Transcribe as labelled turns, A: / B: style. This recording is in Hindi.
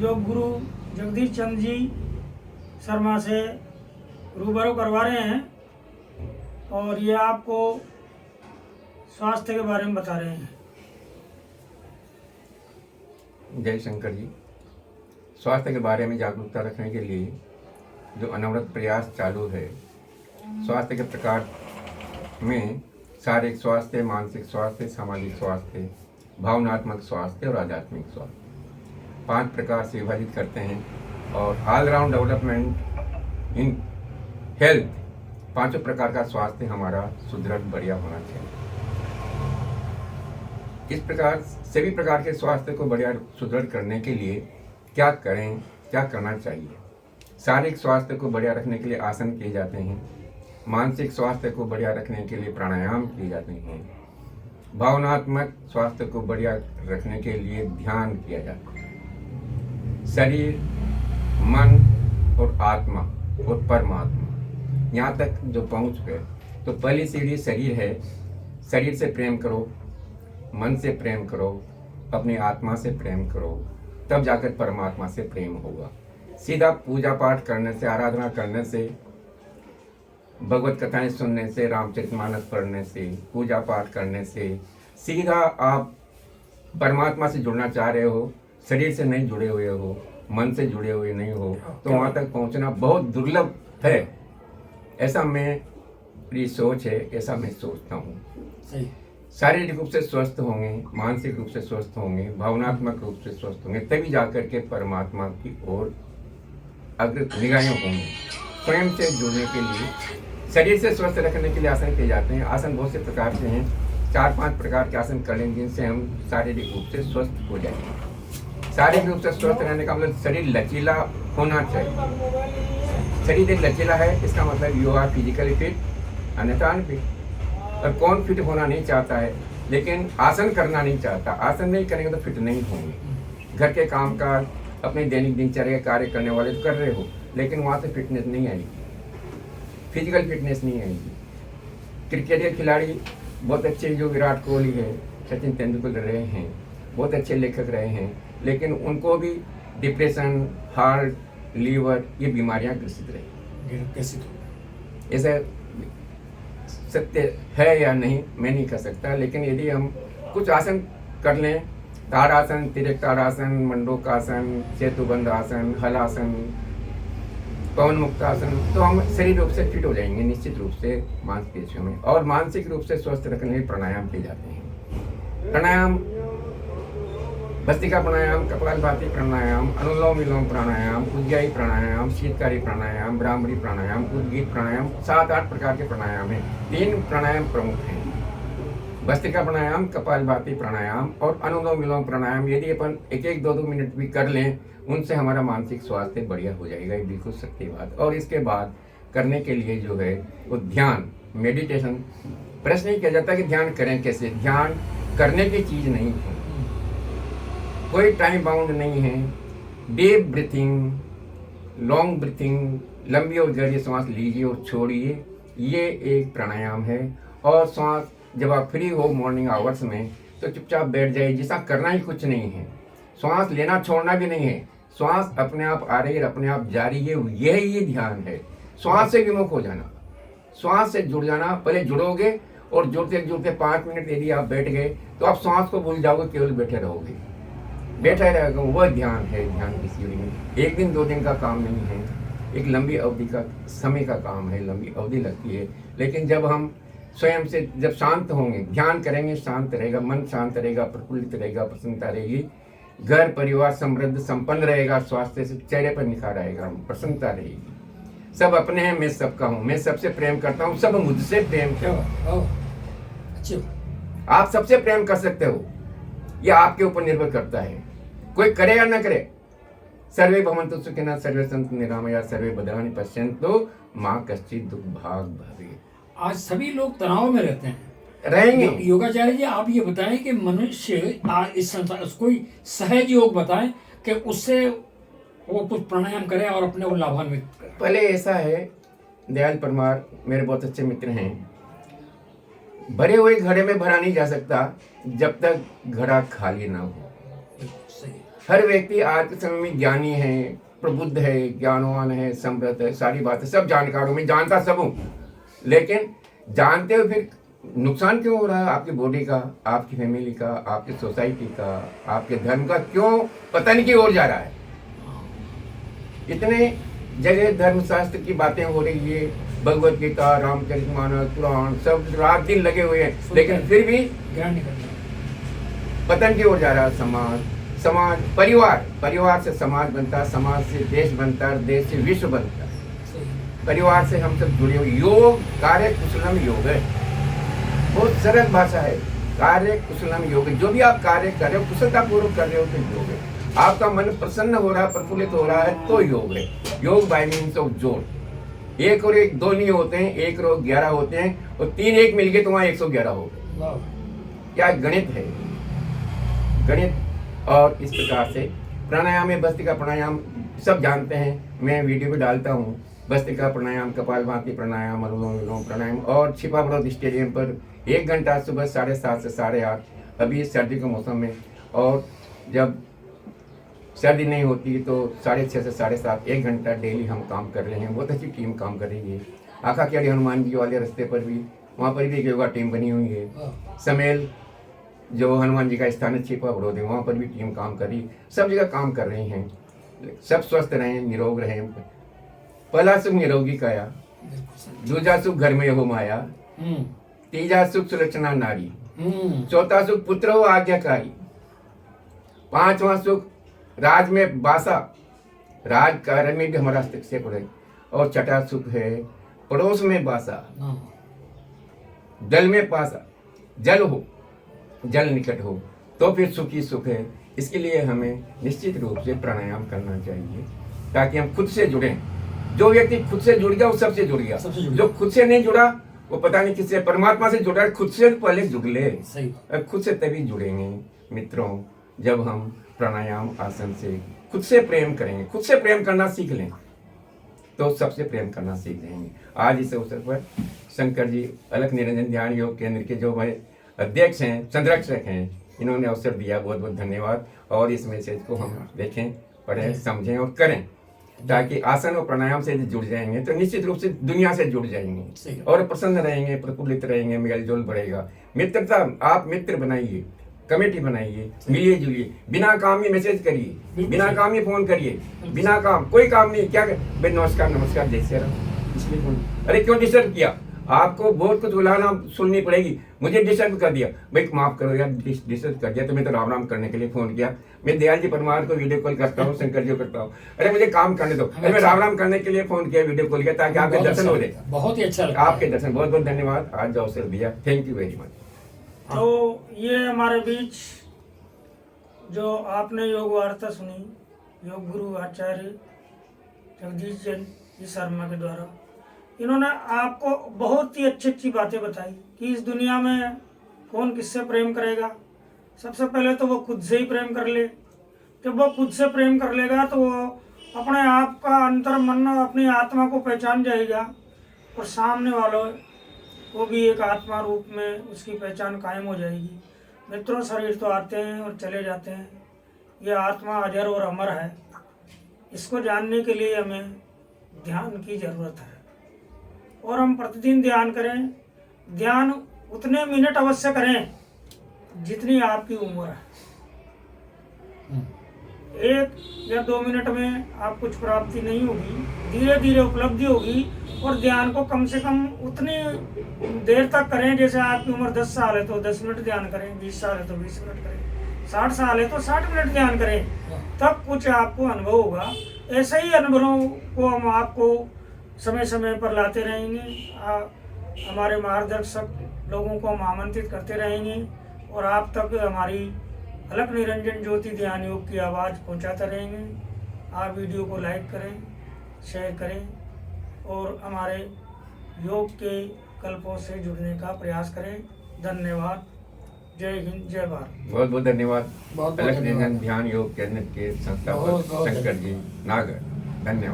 A: योग गुरु जगदीश चंद्र जी शर्मा से रूबरू करवा रहे हैं और ये आपको स्वास्थ्य के बारे में बता रहे हैं।
B: जय शंकर जी। स्वास्थ्य के बारे में जागरूकता रखने के लिए जो अनवरत प्रयास चालू है, स्वास्थ्य के प्रकार में शारीरिक स्वास्थ्य, मानसिक स्वास्थ्य, सामाजिक स्वास्थ्य, भावनात्मक स्वास्थ्य और आध्यात्मिक स्वास्थ्य 5 प्रकार से विभाजित करते हैं और ऑलराउंड डेवलपमेंट इन हेल्थ 5 प्रकार का स्वास्थ्य हमारा सुदृढ़ बढ़िया होना चाहिए। इस प्रकार सभी प्रकार के स्वास्थ्य को बढ़िया सुदृढ़ करने के लिए क्या करें, क्या करना चाहिए। शारीरिक स्वास्थ्य को बढ़िया रखने के लिए आसन किए जाते हैं, मानसिक स्वास्थ्य को बढ़िया रखने के लिए प्राणायाम किए जाते हैं, भावनात्मक स्वास्थ्य को बढ़िया रखने के लिए ध्यान किया जाता है। शरीर, मन और आत्मा और परमात्मा यहाँ तक जो पहुँच गए तो पहली सीढ़ी शरीर है। शरीर से प्रेम करो, मन से प्रेम करो, अपनी आत्मा से प्रेम करो, तब जाकर परमात्मा से प्रेम होगा। सीधा पूजा पाठ करने से, आराधना करने से, भगवत कथाएं सुनने से, रामचरितमानस पढ़ने से, पूजा पाठ करने से सीधा आप परमात्मा से जुड़ना चाह रहे हो, शरीर से नहीं जुड़े हुए हो, मन से जुड़े हुए नहीं हो, तो वहाँ तक पहुँचना बहुत दुर्लभ है। ऐसा मेरी सोच है, ऐसा मैं सोचता हूँ।
A: सही।
B: शारीरिक रूप से स्वस्थ होंगे, मानसिक रूप से स्वस्थ होंगे, भावनात्मक रूप से स्वस्थ होंगे, तभी जाकर के परमात्मा की ओर अग्र निगाहें होंगी। स्वयं से जुड़ने के लिए, शरीर से स्वस्थ रखने के लिए आसन किए जाते हैं। आसन बहुत से प्रकार के हैं, 4-5 प्रकार के आसन कर लेंगे जिनसे हम शारीरिक रूप से स्वस्थ हो जाएंगे। शारीरिक रूप से स्वस्थ रहने का मतलब शरीर लचीला होना चाहिए। शरीर एक लचीला है, इसका मतलब यू आर फिजिकली फिट, अन्यथा अनफिट। और कौन फिट होना नहीं चाहता है लेकिन आसन करना नहीं चाहता। आसन नहीं करेंगे तो फिट नहीं होंगे। घर के काम काज, अपने दैनिक दिनचर्या कार्य करने वाले तो कर रहे हो, लेकिन वहाँ से फिटनेस नहीं आएगी, फिजिकल फिटनेस नहीं आएगी। क्रिकेट खिलाड़ी बहुत अच्छे जो विराट कोहली है, सचिन तेंदुलकर रहे हैं, बहुत अच्छे लेखक रहे हैं, लेकिन उनको भी डिप्रेशन, हार्ट, लीवर ये बीमारियां ग्रसित रही। ऐसा सत्य है या नहीं मैं नहीं कह सकता, लेकिन यदि हम कुछ आसन कर लें, ताड़ासन, तिरक ताड़ासन, मंडूकासन, सेतुबंध आसन, हलासन, पवन मुक्त आसन, तो हम शरीर रूप से फिट हो जाएंगे निश्चित रूप से मांसपेशियों में। और मानसिक रूप से स्वस्थ रखने के लिए प्राणायाम किए जाते हैं। प्राणायाम भस्त्रिका प्राणायाम, कपालभाति प्राणायाम, अनुलोम विलोम प्राणायाम, उज्जाई प्राणायाम, शीतकारी प्राणायाम, ब्राह्मणी प्राणायाम, उद्गीत प्राणायाम, 7-8 प्रकार के प्राणायाम हैं। 3 प्राणायाम प्रमुख हैं, भस्त्रिका प्राणायाम, कपालभाति प्राणायाम और अनुलोम विलोम प्राणायाम। यदि अपन 1-1, 2-2 मिनट भी कर लें, उनसे हमारा मानसिक स्वास्थ्य बढ़िया हो जाएगा। ये बिल्कुल सत्य बात। और इसके बाद करने के लिए जो है वो ध्यान, मेडिटेशन। प्रश्न ही किया जाता है कि ध्यान करें कैसे। ध्यान करने की चीज़ नहीं है, कोई टाइम बाउंड नहीं है। डीप ब्रीथिंग, लॉन्ग ब्रीथिंग, लंबी और गहरी सांस लीजिए और छोड़िए, ये एक प्राणायाम है। और सांस जब आप फ्री हो मॉर्निंग आवर्स में तो चुपचाप बैठ जाइए, जैसा करना ही कुछ नहीं है। सांस लेना छोड़ना भी नहीं है, सांस अपने आप आ रही है, अपने आप जा रही है, यही ध्यान है। सांस से विमुख हो जाना, सांस से जुड़ जाना। पहले जुड़ोगे और जुड़ते जुड़ते 5 मिनट यदि आप बैठ गए तो आप सांस को भूल जाओगे, केवल बैठे रहोगे, बैठा रहेगा। वह ध्यान है। ध्यान की सीढ़ी में 1 दिन 2 दिन का काम नहीं है, एक लंबी अवधि का समय का काम है, लंबी अवधि लगती है। लेकिन जब हम स्वयं से जब शांत होंगे, ध्यान करेंगे, शांत रहेगा मन, शांत रहेगा, प्रफुल्लित रहेगा, प्रसन्नता रहेगी, घर परिवार समृद्ध संपन्न रहेगा, स्वास्थ्य से चेहरे पर निखार आएगा, प्रसन्नता रहेगी। सब अपने हैं, मैं सबका हूँ, मैं सबसे प्रेम करता हूँ, सब मुझसे प्रेम करते। आप सबसे प्रेम कर सकते हो, यह आपके ऊपर निर्भर करता है, कोई करे या न करे। सर्वे भवन्तु सुखिनः, सर्वे सन्तु निरामया, सर्वे भद्राणि पश्यन्तु मा कश्चित् दुर्भाग् भवेत्।
A: आज सभी लोग तनाव में रहते हैं,
B: रहेंगे।
A: योगाचार्य जी आप ये बताएं कि मनुष्य इस संसार कोई सहज योग बताएं कि उससे वो कुछ प्राणायाम करे और अपने को लाभान्वित करे।
B: पहले ऐसा है, दयाल परमार मेरे बहुत अच्छे मित्र हैं, भरे हुए घड़े में भरा नहीं जा सकता जब तक घड़ा खाली ना हो।
A: सही।
B: हर व्यक्ति आज के समय में ज्ञानी है, प्रबुद्ध है, ज्ञानवान है, समृद्ध है, सारी बातें सब जानकारों में जानता सब हूँ, लेकिन जानते हुए फिर नुकसान क्यों हो रहा है आपकी बॉडी का, आपकी फैमिली का, आपकी सोसाइटी का, आपके धर्म का, क्यों पतन की ओर जा रहा है। इतने जगह धर्मशास्त्र की बातें हो रही है, भगवत गीता, रामचरितमानस, पुराण, सब रात दिन लगे हुए हैं, लेकिन फिर भी
A: ज्ञान निकलना
B: पतन की ओर जा रहा है समाज, परिवार से समाज बनता है, समाज से देश बनता है, देश से विश्व बनता है। परिवार से हम सब जुड़े हुए। योग कार्य कुशलम योग है, बहुत सरल भाषा है। कार्य कुशलम योग है, जो भी आप कार्य कर रहे हो कुशलता पूर्वक कर रहे हो तो योग है। आपका मन प्रसन्न हो रहा है, प्रफुल्लित हो रहा है तो योग है। योग बाय मीन्स ऑफ जोड़, 1 और 1 2 नहीं होते हैं, 1 और 11 होते हैं, और 3 1 मिल गए तो वहाँ 111 हो गए। क्या गणित है, गणित। और इस प्रकार से प्राणायाम में भस्त्रिका प्राणायाम सब जानते हैं, मैं वीडियो भी डालता हूँ। भस्त्रिका प्राणायाम, कपालभाति प्राणायाम, अनुलोम विलोम प्राणायाम, और छिपा ब्रह्म स्टेडियम पर 1 घंटा सुबह 7:30 से 8:30, अभी सर्दी के मौसम में, और जब सर्दी नहीं होती तो 6:30 से 7:30 1 घंटा डेली हम काम कर रहे हैं। बहुत अच्छी टीम काम कर रही है। आखा केड़ी हनुमान जी वाले रास्ते पर भी, वहाँ पर भी एक योगा टीम बनी हुई है। समेल जो हनुमान जी का स्थान है छिपा बड़ौदे, वहाँ पर भी टीम काम कर रही, सब जगह काम कर रही हैं। सब स्वस्थ रहें, निरोग रहें। पहला सुख निरोगी काया, दूजा सुख घर में हो माया, तीजा सुख सुलक्षणा नारी, चौथा सुख पुत्र हो आज्ञाकारी, 5वां सुख राज में बासा, राज कार्य में भी हमारा हस्तक्षेप रहे, और छठा सुख है पड़ोस में बासा, जल में पासा, जल हो, जल निकट हो तो फिर सुख ही सुख है। इसके लिए हमें निश्चित रूप से प्राणायाम करना चाहिए, ताकि हम खुद से जुड़ें। जो व्यक्ति खुद से जुड़ गया वो सबसे जुड़ गया, जो खुद से नहीं जुड़ा वो पता नहीं किससे, परमात्मा से जुड़ा। खुद से पहले जुड़ ले, खुद से तभी जुड़ेंगे मित्रों, जब हम प्राणायाम आसन से खुद से प्रेम करेंगे। खुद से प्रेम करना सीख लें तो सबसे प्रेम करना सीख जाएंगे। आज इस अवसर पर शंकर जी अलख निरंजन ध्यान योग केंद्र के जो हमारे अध्यक्ष हैं, संरक्षक हैं, इन्होंने अवसर दिया, बहुत बहुत धन्यवाद। और इस मैसेज को हम देखें, पढ़ें, समझें और करें, ताकि आसन और प्राणायाम से जुड़ जाएंगे तो निश्चित रूप से दुनिया से जुड़ जाएंगे और प्रसन्न रहेंगे, प्रफुल्लित रहेंगे, मेल जोल बढ़ेगा। मित्रता, आप मित्र बनाइए, कमेटी बनाइए, मिलिए जुलिए, बिना काम में मैसेज करिए, बिना काम में फोन करिए, बिना काम कोई काम नहीं। क्या भाई नमस्कार नमस्कार जय श्री राम, इसलिए फोन, अरे क्यों डिस्टर्ब किया? आपको बहुत कुछ बुलाना सुननी पड़ेगी, मुझे डिस्टर्ब कर दिया, भाई माफ करो यार, डिस्टर्ब कर दिया, तो मैं तो राम राम करने के लिए फोन किया। मैं दयाल जी परमार को वीडियो कॉल करता हूँ, शंकर जी को करता हूँ, अरे मुझे काम करने दो, अरे मैं राम राम करने के लिए फोन किया, वीडियो कॉल किया, ताकि आपके दर्शन हो जाए।
C: बहुत ही अच्छा,
B: आपके दर्शन, बहुत बहुत धन्यवाद आज जो अवसर दिया, थैंक यू वेरी मच।
A: तो ये हमारे बीच जो आपने योग वार्ता सुनी, योग गुरु आचार्य जगदीश जी शर्मा के द्वारा, इन्होंने आपको बहुत ही अच्छी अच्छी बातें बताई कि इस दुनिया में कौन किससे प्रेम करेगा। सबसे पहले तो वो खुद से ही प्रेम कर ले। जब वो खुद से प्रेम कर लेगा तो वो अपने आप का अंतर मन, अपनी आत्मा को पहचान जाएगा, और सामने वालों को भी एक आत्मा रूप में उसकी पहचान कायम हो जाएगी। मित्रों, शरीर तो आते हैं और चले जाते हैं, ये आत्मा अजर और अमर है। इसको जानने के लिए हमें ध्यान की जरूरत है, और हम प्रतिदिन ध्यान करें। ध्यान उतने मिनट अवश्य करें जितनी आपकी उम्र है। 1 या 2 मिनट में आप कुछ प्राप्ति नहीं होगी, धीरे धीरे उपलब्धि होगी। और ध्यान को कम से कम उतनी देर तक करें, जैसे आपकी उम्र 10 साल है तो 10 मिनट ध्यान करें, 20 साल है तो 20 मिनट करें, 60 साल है तो 60 मिनट ध्यान करें, तब कुछ आपको अनुभव होगा। ऐसे ही अनुभवों को हम आपको समय समय पर लाते रहेंगे। हमारे मार्गदर्शक लोगों को हम आमंत्रित करते रहेंगे, और आप तक हमारी अलख निरंजन ज्योति ध्यान योग की आवाज़ पहुंचाते रहेंगे। आप वीडियो को लाइक करें, शेयर करें, और हमारे योग के कल्पों से जुड़ने का प्रयास करें। धन्यवाद। जय हिंद, जय भारत।
B: बहुत बहुत धन्यवाद।
C: बहुत
B: अलख
C: धन्यवाद।
B: निरंजन ध्यान योग केंद्र के संस्थापक शंकर जी नागर, धन्यवाद।